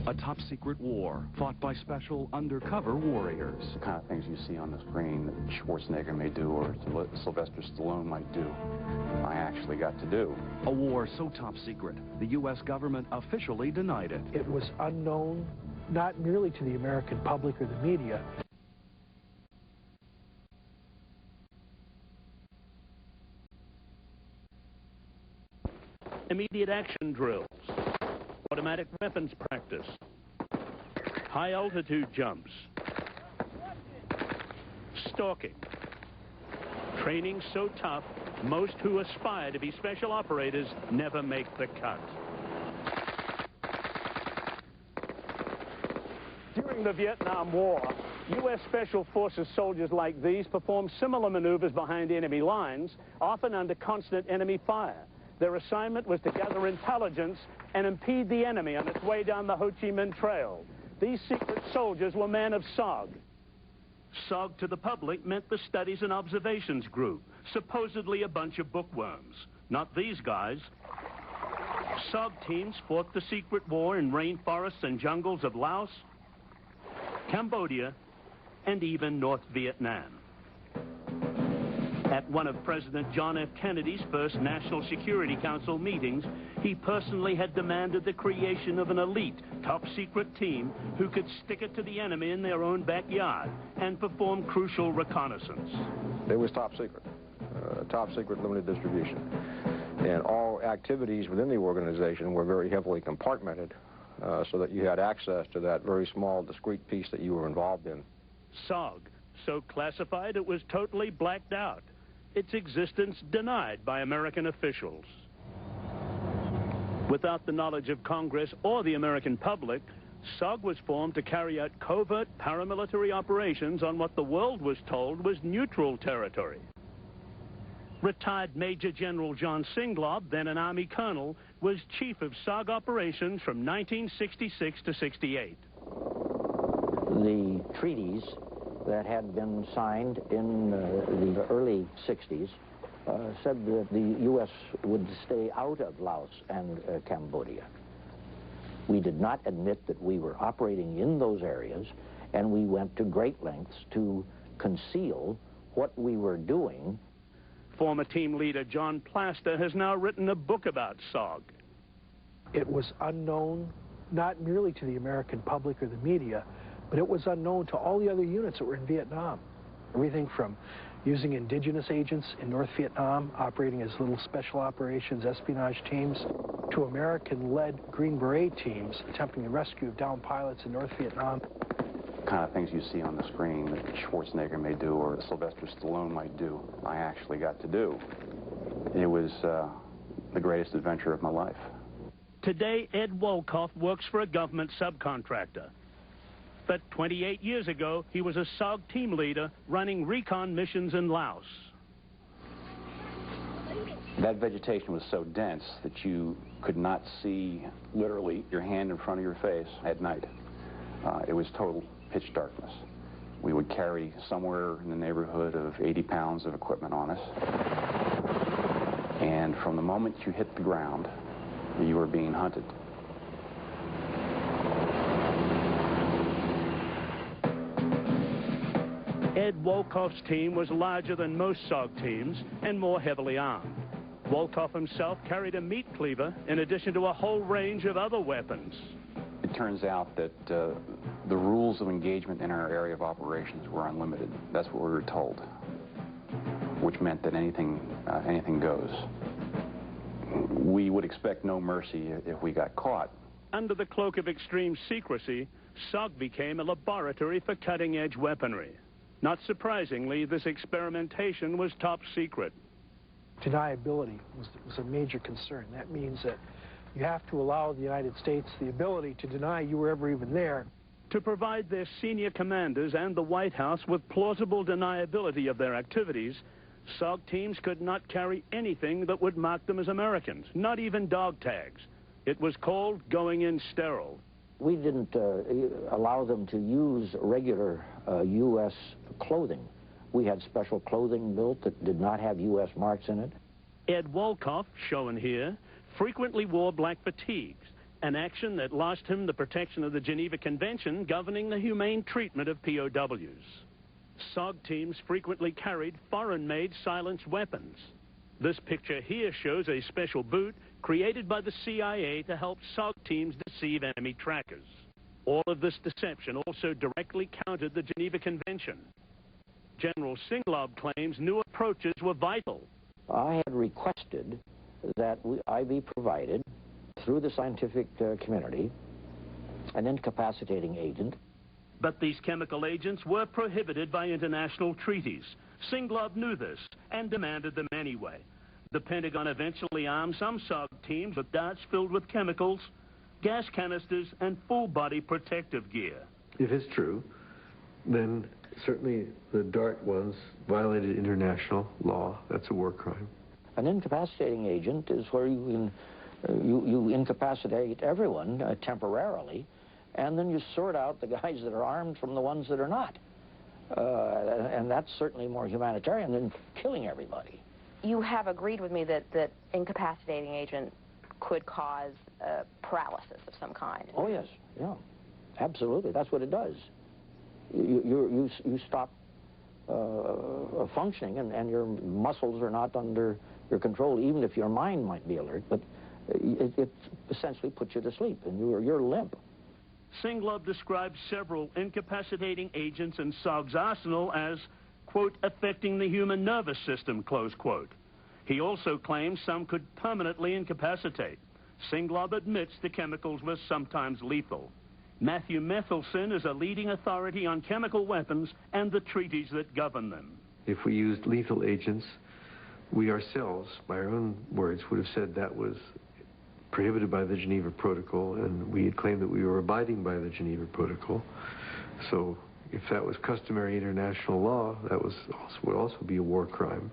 A top-secret war fought by special undercover warriors. The kind of things you see on the screen that Schwarzenegger may do or Sylvester Stallone might do, I actually got to do. A war so top-secret, the U.S. government officially denied it. It was unknown, not merely to the American public or the media. Immediate action drills, automatic weapons practice, high-altitude jumps, stalking. Training so tough, most who aspire to be special operators never make the cut. During the Vietnam War, U.S. Special Forces soldiers like these performed similar maneuvers behind enemy lines, often under constant enemy fire. Their assignment was to gather intelligence and impede the enemy on its way down the Ho Chi Minh Trail. These secret soldiers were men of SOG. SOG to the public meant the Studies and Observations Group, supposedly a bunch of bookworms. Not these guys. SOG teams fought the secret war in rainforests and jungles of Laos, Cambodia, and even North Vietnam. At one of President John F. Kennedy's first National Security Council meetings, he personally had demanded the creation of an elite, top-secret team who could stick it to the enemy in their own backyard and perform crucial reconnaissance. It was top secret limited distribution. And all activities within the organization were very heavily compartmented so that you had access to that very small, discrete piece that you were involved in. SOG, so classified it was totally blacked out. Its existence denied by American officials. Without the knowledge of Congress or the American public, SOG was formed to carry out covert paramilitary operations on what the world was told was neutral territory. Retired Major General John SINGLAUB, then an Army colonel, was chief of SOG operations from 1966 to 68. The treaties that had been signed in the early 60s said that the U.S. would stay out of Laos and Cambodia. We did not admit that we were operating in those areas, and we went to great lengths to conceal what we were doing. Former team leader John Plaster has now written a book about SOG. It was unknown, not merely to the American public or the media, but it was unknown to all the other units that were in Vietnam. Everything from using indigenous agents in North Vietnam, operating as little special operations espionage teams, to American-led Green Beret teams attempting the rescue of downed pilots in North Vietnam. The kind of things you see on the screen that Schwarzenegger may do or Sylvester Stallone might do, I actually got to do. It was the greatest adventure of my life. Today, Ed WOLCOFF works for a government subcontractor. But 28 years ago, he was a SOG team leader running recon missions in Laos. That vegetation was so dense that you could not see literally your hand in front of your face at night. It was total pitch darkness. We would carry somewhere in the neighborhood of 80 pounds of equipment on us. And from the moment you hit the ground, you were being hunted. Ed WOLCOFF's team was larger than most SOG teams and more heavily armed. WOLCOFF himself carried a meat cleaver in addition to a whole range of other weapons. It turns out that the rules of engagement in our area of operations were unlimited. That's what we were told, which meant that anything goes. We would expect no mercy if we got caught. Under the cloak of extreme secrecy, SOG became a laboratory for cutting-edge weaponry. Not surprisingly, this experimentation was top secret. Deniability was a major concern. That means that you have to allow the United States the ability to deny you were ever even there. To provide their senior commanders and the White House with plausible deniability of their activities, SOG teams could not carry anything that would mark them as Americans, not even dog tags. It was called going in sterile. We didn't allow them to use regular U.S. clothing. We had special clothing built that did not have U.S. marks in it. Ed WOLCOFF, shown here, frequently wore black fatigues, an action that lost him the protection of the Geneva Convention governing the humane treatment of POWs. SOG teams frequently carried foreign-made silenced weapons. This picture here shows a special boot created by the CIA to help SOG teams deceive enemy trackers. All of this deception also directly countered the Geneva Convention. General SINGLAUB claims new approaches were vital. I had requested that I be provided, through the scientific community, an incapacitating agent. But these chemical agents were prohibited by international treaties. SINGLAUB knew this and demanded them anyway. The Pentagon eventually armed some SOG teams with darts filled with chemicals, gas canisters, and full-body protective gear. If it's true, then certainly the dart ones violated international law. That's a war crime. An incapacitating agent is where you can incapacitate everyone temporarily, and then you sort out the guys that are armed from the ones that are not. And that's certainly more humanitarian than killing everybody. You have agreed with me that incapacitating agent could cause paralysis of some kind. Oh, yes, yeah, absolutely. That's what it does. You stop functioning, and your muscles are not under your control, even if your mind might be alert, but it essentially puts you to sleep, and you're limp. SINGLAUB describes several incapacitating agents in SOG's arsenal as, quote, affecting the human nervous system, close quote. He also claims some could permanently incapacitate. SINGLAUB admits the chemicals were sometimes lethal. Matthew MESELSON is a leading authority on chemical weapons and the treaties that govern them. If we used lethal agents, we ourselves, by our own words, would have said that was prohibited by the Geneva Protocol, and we had claimed that we were abiding by the Geneva Protocol. So if that was customary international law, that would also be a war crime.